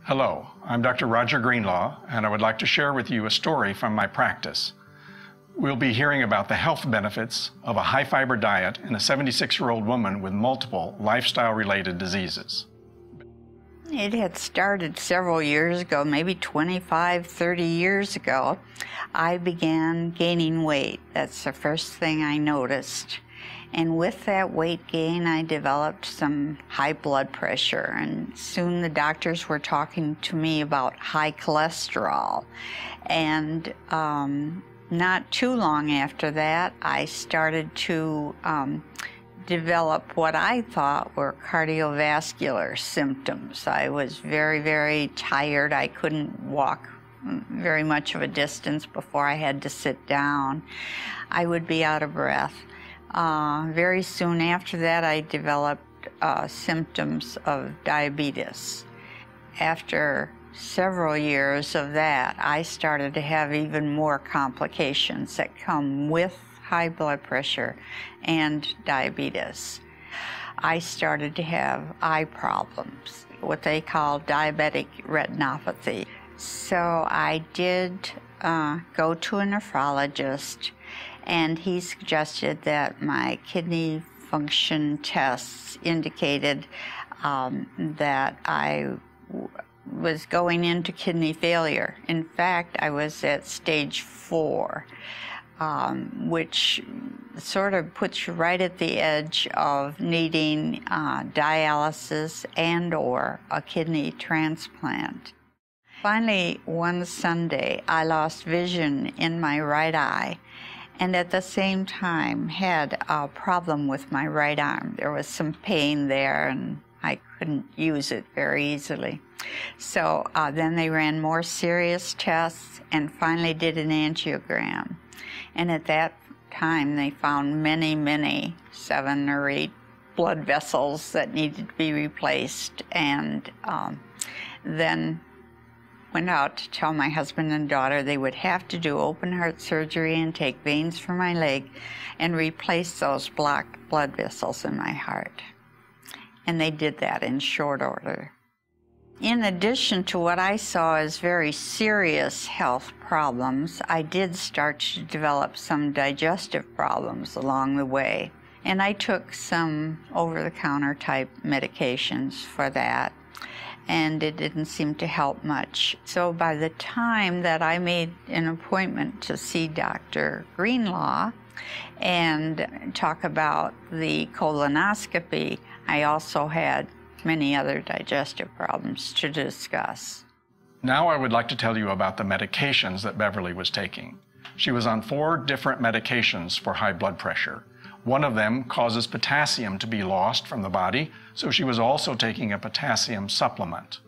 Hello, I'm Dr. Roger Greenlaw, and I would like to share with you a story from my practice. We'll be hearing about the health benefits of a high-fiber diet in a 76-year-old woman with multiple lifestyle-related diseases. It had started several years ago, maybe 25, 30 years ago. I began gaining weight. That's the first thing I noticed. And with that weight gain, I developed some high blood pressure, and soon the doctors were talking to me about high cholesterol. And not too long after that, I started to develop what I thought were cardiovascular symptoms. I was very, very tired. I couldn't walk very much of a distance before I had to sit down. I would be out of breath. Very soon after that, I developed symptoms of diabetes. After several years of that, I started to have even more complications that come with high blood pressure and diabetes. I started to have eye problems, what they call diabetic retinopathy. So I did go to a nephrologist, and he suggested that my kidney function tests indicated that I was going into kidney failure. In fact, I was at stage 4, which sort of puts you right at the edge of needing dialysis and/or a kidney transplant. Finally, one Sunday, I lost vision in my right eye, and at the same time had a problem with my right arm. There was some pain there, and I couldn't use it very easily. So then they ran more serious tests and finally did an angiogram. And at that time, they found many, 7 or 8 blood vessels that needed to be replaced, and then went out to tell my husband and daughter they would have to do open heart surgery and take veins from my leg and replace those blocked blood vessels in my heart. And they did that in short order. In addition to what I saw as very serious health problems, I did start to develop some digestive problems along the way. And I took some over-the-counter type medications for that, and it didn't seem to help much. So by the time that I made an appointment to see Dr. Greenlaw and talk about the colonoscopy, I also had many other digestive problems to discuss. Now I would like to tell you about the medications that Beverly was taking. She was on 4 different medications for high blood pressure. One of them causes potassium to be lost from the body, so she was also taking a potassium supplement.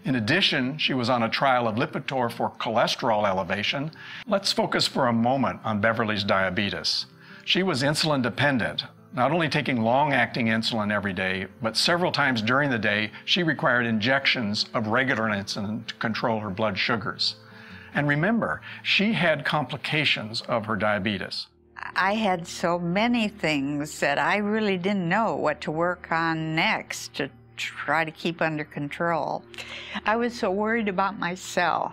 In addition, she was on a trial of Lipitor for cholesterol elevation. Let's focus for a moment on Beverly's diabetes. She was insulin dependent, not only taking long-acting insulin every day, but several times during the day, she required injections of regular insulin to control her blood sugars. And remember, she had complications of her diabetes. I had so many things that I really didn't know what to work on next to try to keep under control. I was so worried about myself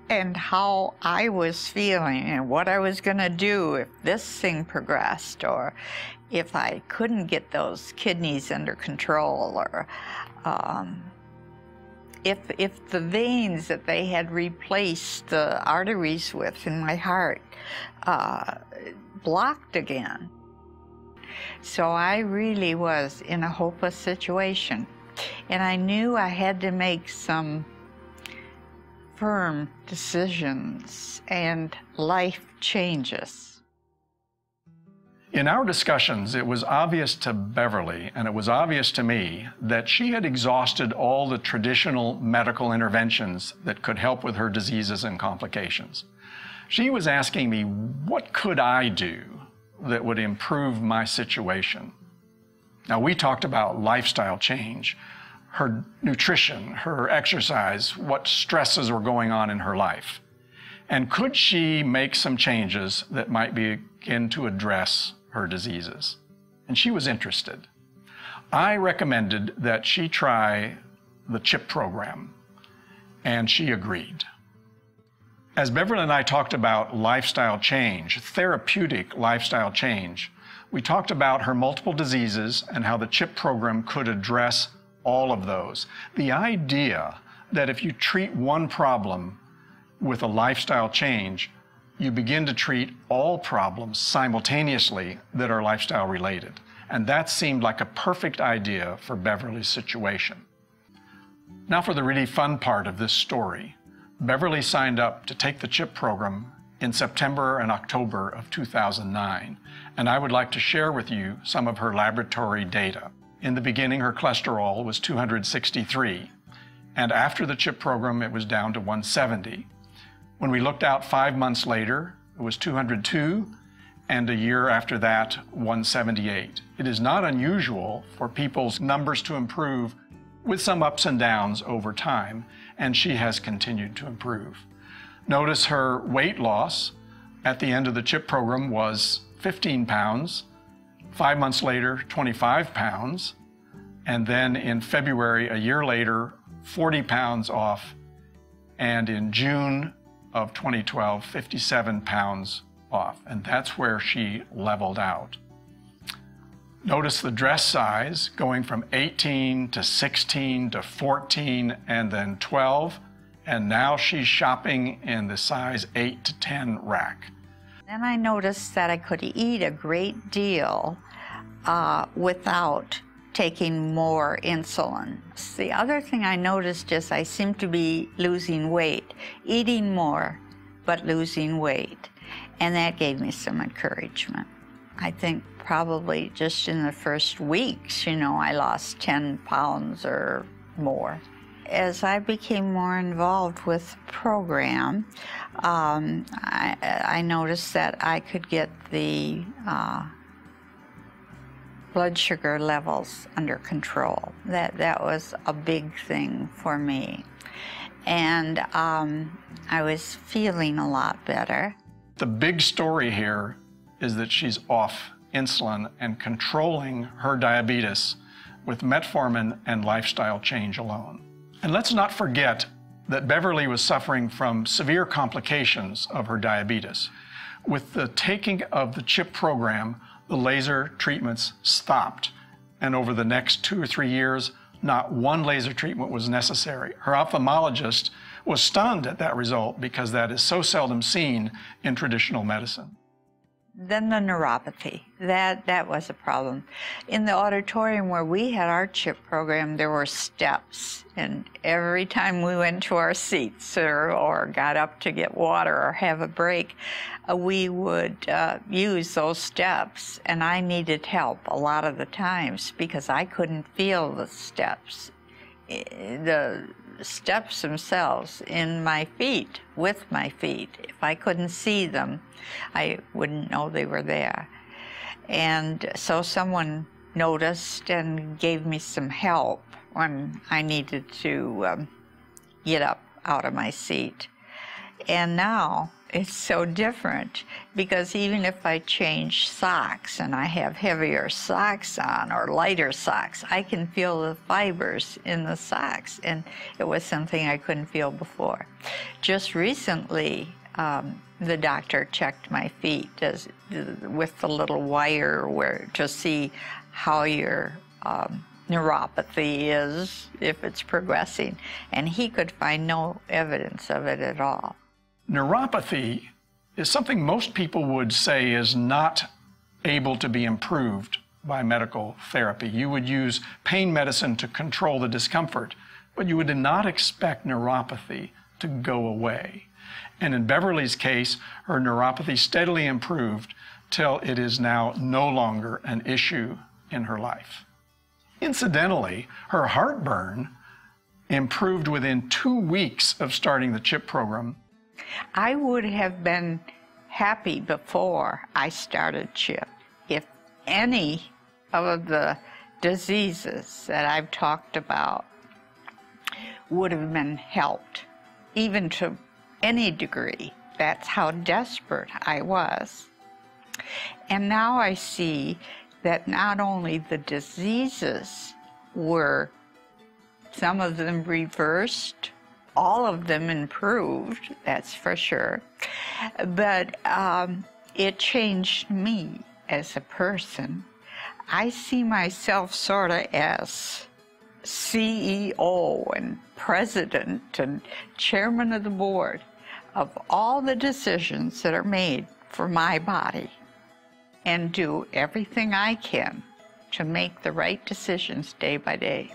and how I was feeling and what I was going to do if this thing progressed, or if I couldn't get those kidneys under control, or if the veins that they had replaced the arteries with in my heart blocked again. So I really was in a hopeless situation, and I knew I had to make some firm decisions and life changes. In our discussions, it was obvious to Beverly, and it was obvious to me, that she had exhausted all the traditional medical interventions that could help with her diseases and complications. She was asking me, what could I do that would improve my situation? Now, we talked about lifestyle change, her nutrition, her exercise, what stresses were going on in her life. And could she make some changes that might begin to address her diseases? And she was interested. I recommended that she try the CHIP program, and she agreed. As Beverly and I talked about lifestyle change, therapeutic lifestyle change, we talked about her multiple diseases and how the CHIP program could address all of those. The idea that if you treat one problem with a lifestyle change, you begin to treat all problems simultaneously that are lifestyle related. And that seemed like a perfect idea for Beverly's situation. Now for the really fun part of this story. Beverly signed up to take the CHIP program in September and October of 2009, and I would like to share with you some of her laboratory data. In the beginning, her cholesterol was 263, and after the CHIP program, it was down to 170. When we looked out 5 months later, it was 202, and a year after that, 178. It is not unusual for people's numbers to improve with some ups and downs over time, and she has continued to improve. Notice her weight loss at the end of the CHIP program was 15 pounds, 5 months later, 25 pounds, and then in February, a year later, 40 pounds off, and in June of 2012, 57 pounds off, and that's where she leveled out. Notice the dress size going from 18 to 16 to 14 and then 12, and now she's shopping in the size 8 to 10 rack. Then I noticed that I could eat a great deal without taking more insulin. The other thing I noticed is I seem to be losing weight, eating more, but losing weight. And that gave me some encouragement. I think probably just in the first weeks, I lost 10 pounds or more. As I became more involved with the program, I noticed that I could get the blood sugar levels under control. That was a big thing for me. And I was feeling a lot better. The big story here is that she's off insulin and controlling her diabetes with metformin and lifestyle change alone. And let's not forget that Beverly was suffering from severe complications of her diabetes. With the taking of the CHIP program, the laser treatments stopped, and over the next 2 or 3 years, not one laser treatment was necessary. Her ophthalmologist was stunned at that result because that is so seldom seen in traditional medicine. Then the neuropathy, that was a problem. In the auditorium where we had our CHIP program, there were steps, and every time we went to our seats or got up to get water or have a break, we would use those steps, and I needed help a lot of the times because I couldn't feel the steps. The steps themselves in my feet, with my feet. If I couldn't see them, I wouldn't know they were there. And so someone noticed and gave me some help when I needed to get up out of my seat. And now it's so different because even if I change socks and I have heavier socks on or lighter socks, I can feel the fibers in the socks, and it was something I couldn't feel before. Just recently, the doctor checked my feet with the little wire to see how your neuropathy is, if it's progressing, and he could find no evidence of it at all. Neuropathy is something most people would say is not able to be improved by medical therapy. You would use pain medicine to control the discomfort, but you would not expect neuropathy to go away. And in Beverly's case, her neuropathy steadily improved till it is now no longer an issue in her life. Incidentally, her heartburn improved within 2 weeks of starting the CHIP program. I would have been happy before I started CHIP if any of the diseases that I've talked about would have been helped, even to any degree. That's how desperate I was. And now I see that not only the diseases were Some of them reversed. All of them improved, that's for sure. But it changed me as a person. I see myself sort of as CEO and president and chairman of the board of all the decisions that are made for my body, and do everything I can to make the right decisions day by day.